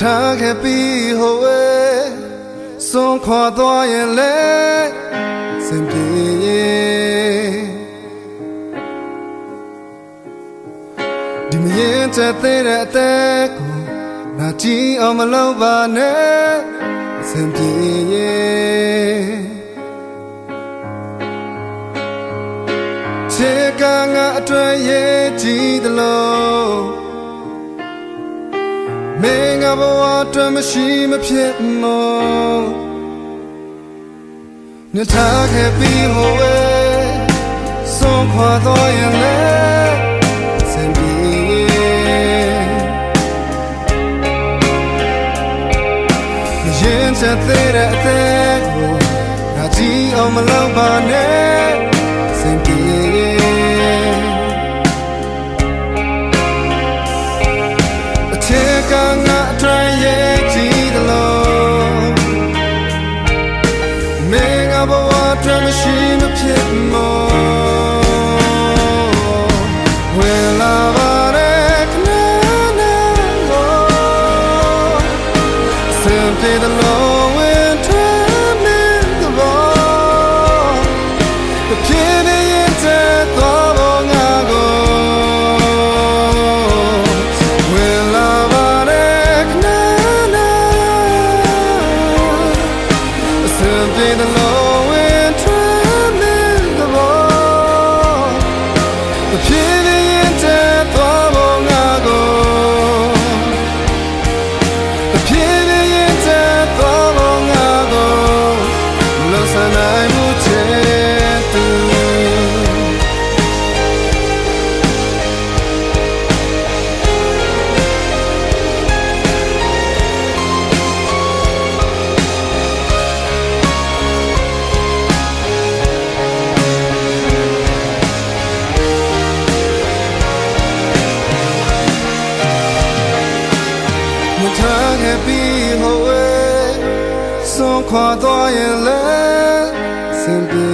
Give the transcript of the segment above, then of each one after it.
ထားခဲ့ပြီးဟိုဝဲစွန့်ခွာသွားရင်လဲစင်ပြေဒီမရင်ချက်သေးတဲ့အသက်ကိုငါကြည့်အောင်မလုပ်ပါနဲ့စင်ပြေချေကငါအတွက်ရဲ့ကြည်သလိုမင်းကဘဝအတွက်မရှိမဖြစ်မောမြတ်ထားခဲ့ပြီးဟိုဝဲစွန့်ခွာသွားရင်လဲစင်ပြေရင်ချက်သေးတဲ့အသက်ကိုငါကြည့်အောင်မလုပ်ပါနဲ့စင်ပြေကငါအတွက်ရဲ့ကြည်သလိုမင်းကဘဝအတွက်မရှိမဖြစ်မောဝင်လာပါတဲ့ခဏနော်စင်ပြေသလိုဝင်ထွက်မင်းကဘောတပြင်းပြင်းတဲ့သွားပေါ်ငါကိုထားခဲ့ပြီးဟိုဝဲစွန့်ခွာသွားရင်လဲစင်ပြေ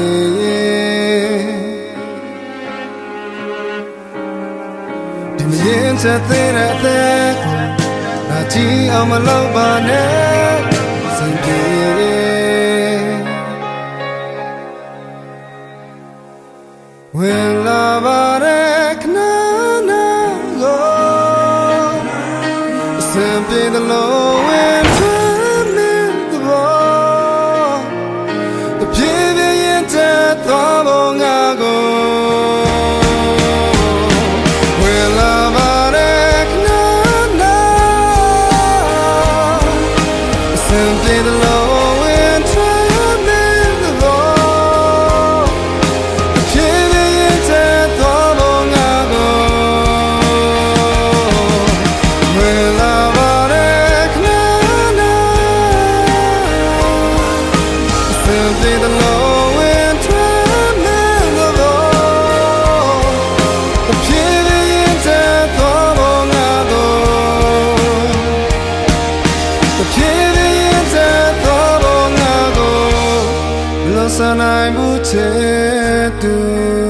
ဒီမရင်ချက်သေးတဲ့အသက်ကိုငါကြည့်အောင်မလုပ်ပါနဲ့စင်ပြေဝင်လာပါတဲ့ခဏစင်ပြေသလိုဝင်ထွက်မင်းကဘောတပြေးပြင်းတဲ့သွားပေါ်ငါကိုဝင်လာပါတဲ့ခဏစင်ပြေသလိုဝင်ထွက်မင်းကဘောတပြေးပြင်းတဲ့သွားပေါ်ငါကိုဝင်လာနိုင်မှုချေတူ